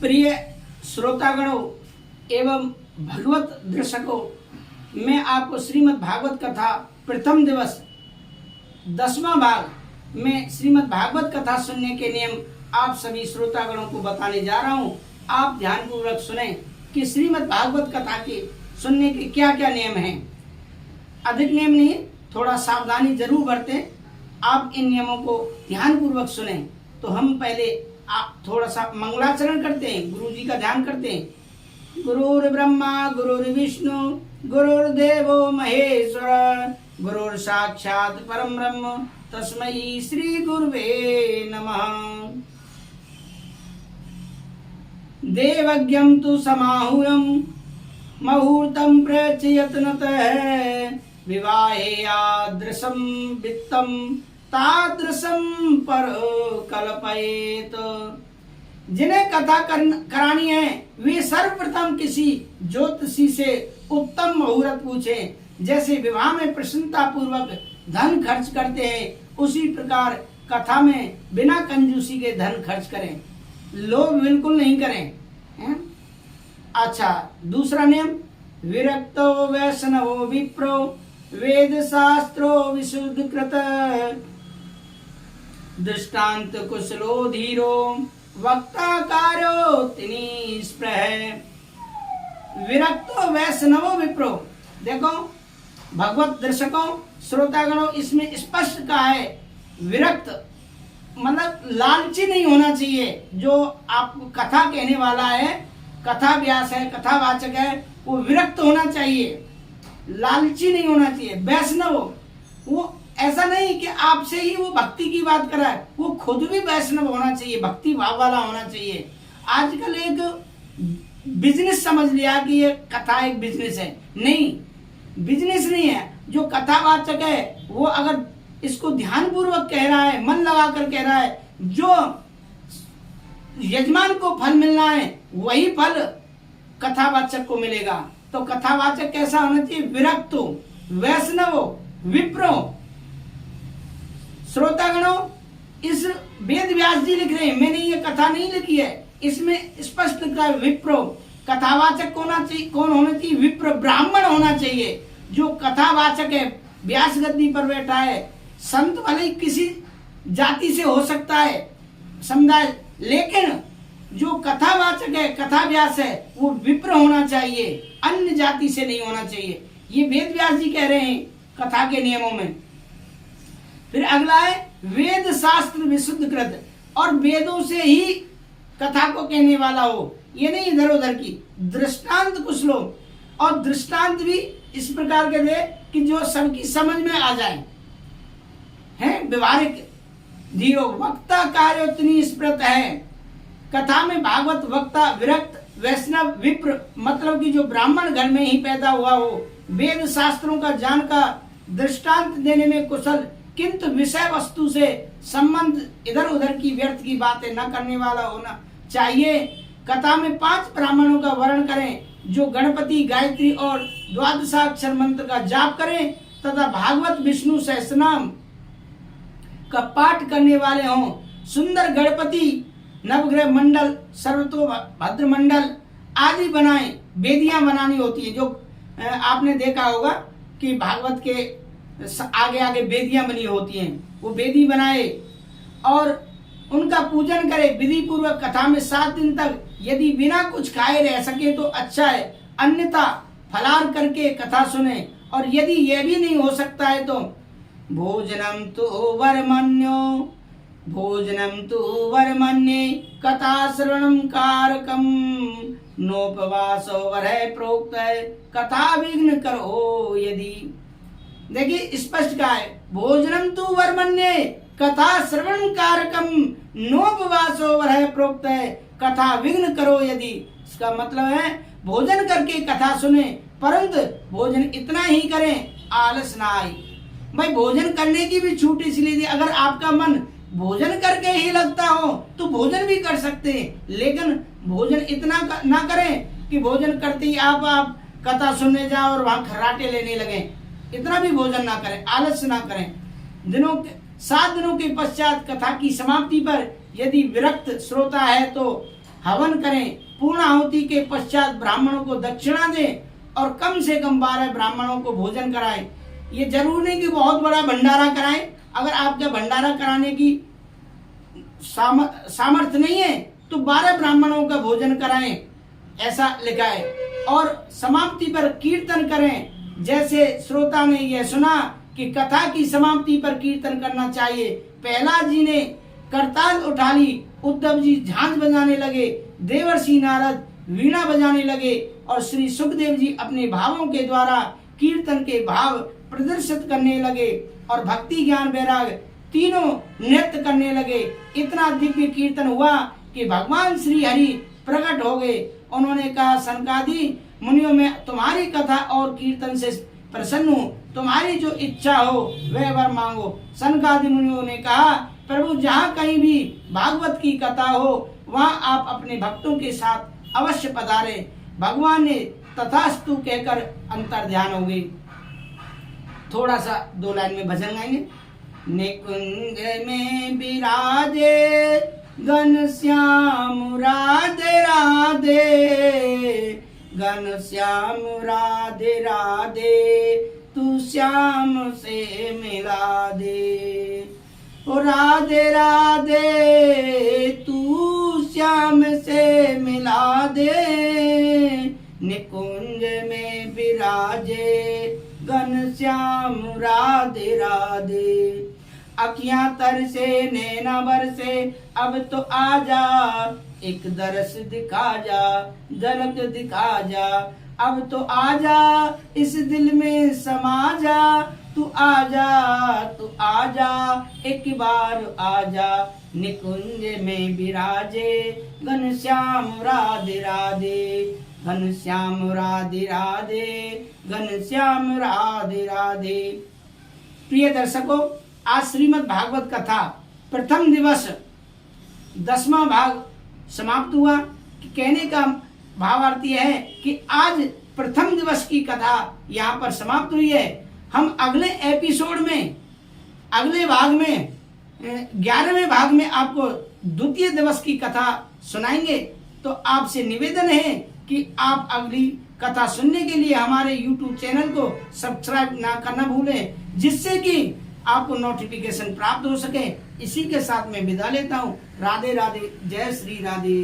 प्रिय श्रोतागणों एवं भगवत दर्शकों, मैं आपको श्रीमद् भागवत कथा प्रथम दिवस 10वां भाग में श्रीमद् भागवत कथा सुनने के नियम आप सभी श्रोतागणों को बताने जा रहा हूं। आप ध्यान पूर्वक सुने कि श्रीमद् भागवत कथा के सुनने के क्या क्या नियम हैं। अधिक नियम नहीं, थोड़ा सावधानी जरूर बरतें। आप इन नियमों को ध्यान पूर्वक सुने। तो हम पहले आप थोड़ा सा मंगलाचरण करते हैं, गुरु जी का ध्यान करते हैं। गुरुर् ब्रह्मा गुरुर्विष्णु गुरुर्देवो महेश्वर गुरुर् साक्षात् परम ब्रह्म तस्मै श्री गुरुवे नमः। देवज्ञं तु समाहूयं मुहूर्तं प्रचयत्नतः विवाहे यादृशं वित्तं तादृशं पर कल्पयेत। जिन्हें कथा करानी है वे सर्वप्रथम किसी ज्योतिषी से उत्तम मुहूर्त पूछें। जैसे विवाह में प्रसन्नता पूर्वक धन खर्च करते हैं, उसी प्रकार कथा में बिना कंजूसी के धन खर्च करें, लोभ बिल्कुल नहीं करें। अच्छा, दूसरा नियम, विरक्तो वैष्णवो विप्रो वेद शास्त्रो विशुद्ध कृत दृष्टांत कुशलो धीरो वक्ता कार्यो तिनी स्प्रह। विरक्तो वैष्णवो विप्रो, देखो भगवत दर्शकों श्रोतागणों, इसमें स्पष्ट कहा है विरक्त मतलब लालची नहीं होना चाहिए। जो आपको कथा कहने वाला है, कथा व्यास है, कथावाचक है, वो विरक्त होना चाहिए, लालची नहीं होना चाहिए। वैष्णव वो ऐसा नहीं कि आपसे ही वो भक्ति की बात कराए, वो खुद भी वैष्णव होना चाहिए, भक्ति भाव वाला होना चाहिए। आजकल एक बिजनेस समझ लिया कि ये कथा एक बिजनेस है। नहीं, बिजनेस नहीं है। जो कथावाचक है वो अगर इसको ध्यान पूर्वक कह रहा है, मन लगाकर कह रहा है, जो यजमान को फल मिलना है वही फल कथावाचक को मिलेगा। तो कथावाचक कैसा होना चाहिए? विरक्त, वैष्णव, विप्रो। श्रोतागणों, इस वेद व्यास जी लिख रहे हैं, मैंने ये कथा नहीं लिखी है। इसमें स्पष्ट लिखा है विप्रो। कथावाचक कौन होना चाहिए? विप्र, ब्राह्मण होना चाहिए। जो कथावाचक है, व्यास गद्दी पर बैठा है, संत भले ही किसी जाति से हो सकता है समुदाय, लेकिन जो कथावाचक है, कथा व्यास है, वो विप्र होना चाहिए, अन्य जाति से नहीं होना चाहिए। ये वेद व्यास जी कह रहे हैं कथा के नियमों में। फिर अगला है वेद शास्त्र विशुद्ध कृत, और वेदों से ही कथा को कहने वाला हो, ये नहीं इधर उधर की। दृष्टांत कुछ लो, और दृष्टांत भी इस प्रकार के दे कि जो सबकी समझ में आ जाए, है व्यवहारिक। धीरो वक्ता कार्योत्तनी स्मृत है। कथा में भागवत वक्ता विरक्त, वैष्णव, विप्र मतलब कि जो ब्राह्मण घर में ही पैदा हुआ हो, वेद शास्त्रों का जानकर, दृष्टांत देने में कुशल, किंतु विषय वस्तु से संबंध इधर उधर की व्यर्थ की बातें न करने वाला होना चाहिए। कथा में 5 ब्राह्मणों का वर्णन करें जो गणपति, गायत्री और द्वादशाक्षर मंत्र का जाप करें तथा भागवत विष्णु सहस्रनाम का पाठ करने वाले हों। सुंदर गणपति, नवग्रह मंडल, सर्वतोभद्र मंडल आदि बनाएं। वेदियां बनानी होती है, जो आपने देखा होगा कि भागवत के आगे आगे वेदियां बनी होती हैं, वो वेदी बनाए और उनका पूजन करे विधि पूर्वक। कथा में 7 दिन तक यदि बिना कुछ खाए रह सके तो अच्छा है, अन्यथा फलाहार करके कथा सुने। और यदि यह भी नहीं हो सकता है तो भोजनम तु वर्मन्ये कथा श्रवणम कारकम नोपवासो वरह प्रोक्त है कथा विघ्न करो यदि। देखिए स्पष्ट कहा है, भोजनम तु वर्मन्ये कथा श्रवण कारकम नोपवासो वरह प्रोक्त है कथा विघ्न करो यदि। इसका मतलब है भोजन करके कथा सुने, परंतु भोजन इतना ही करें आलस ना आए। भाई भोजन करने की भी छूट इसलिए दी, अगर आपका मन भोजन करके ही लगता हो तो भोजन भी कर सकते हैं, लेकिन भोजन इतना ना करें कि भोजन करते ही आप कथा सुनने जाओ और वहां खर्राटे लेने लगे। इतना भी भोजन ना करें, आलस ना करें। 7 दिनों के पश्चात कथा की समाप्ति पर यदि विरक्त श्रोता है तो हवन करें, पूर्ण आहुति के पश्चात ब्राह्मणों को दक्षिणा दें और कम से कम 12 ब्राह्मणों को भोजन कराएं। ये जरूर नहीं कि बहुत बड़ा भंडारा कराएं। अगर आपके भंडारा कराने की सामर्थ्य नहीं है तो 12 ब्राह्मणों का भोजन कराएं, ऐसा लिखा है। और समाप्ति पर कीर्तन करें। जैसे श्रोता ने यह सुना कि कथा की समाप्ति पर कीर्तन करना चाहिए। प्रहलाद जी ने करताल उठा ली, उद्धव जी झांझ बजाने लगे, देवर्षि नारद वीणा बजाने लगे और श्री सुखदेव जी अपने भावों के द्वारा कीर्तन के भाव प्रदर्शित करने लगे और भक्ति ज्ञान वैराग तीनों नृत्य करने लगे। इतना दिव्य कीर्तन हुआ कि भगवान श्री हरि प्रकट हो गए। उन्होंने कहा, सनकादि मुनियों में तुम्हारी कथा और कीर्तन से प्रसन्न हूँ, तुम्हारी जो इच्छा हो वह वर मांगो। सनकादि मुनियों ने कहा, प्रभु जहाँ कहीं भी भागवत की कथा हो वहाँ आप अपने भक्तों के साथ अवश्य पधारे। भगवान ने तथास्तु कहकर अंतर ध्यान हो गई। थोड़ा सा 2 लाइन में भजन गाएंगे। निकुंज में विराजे घनश्याम राधे राधे, घनश्याम राधे राधे, तू श्याम से मिला दे। ओ राधे राधे तू श्याम से मिला दे, निकुंज में विराजे घनश्याम राधे राधे। अखियां तरसे नैना बरसे, अब तो आजा एक दरस दिखा जा, झलक दिखा जा। अब तो आजा इस दिल में समा जा, तू आजा एक बार आजा। निकुंज में विराजे घनश्याम राधे राधे, घनश्याम राधे राधे, घनश्याम राधे राधे। प्रिय दर्शकों, आज श्रीमद् भागवत कथा प्रथम दिवस 10वां भाग समाप्त हुआ। कहने का भावार्थ यह है कि आज प्रथम दिवस की कथा यहाँ पर समाप्त हुई है। हम अगले एपिसोड में, अगले भाग में 11वें भाग में आपको द्वितीय दिवस की कथा सुनाएंगे। तो आपसे निवेदन है कि आप अगली कथा सुनने के लिए हमारे YouTube चैनल को सब्सक्राइब ना करना भूलें, जिससे कि आपको नोटिफिकेशन प्राप्त हो सके। इसी के साथ मैं विदा लेता हूँ। राधे राधे, जय श्री राधे।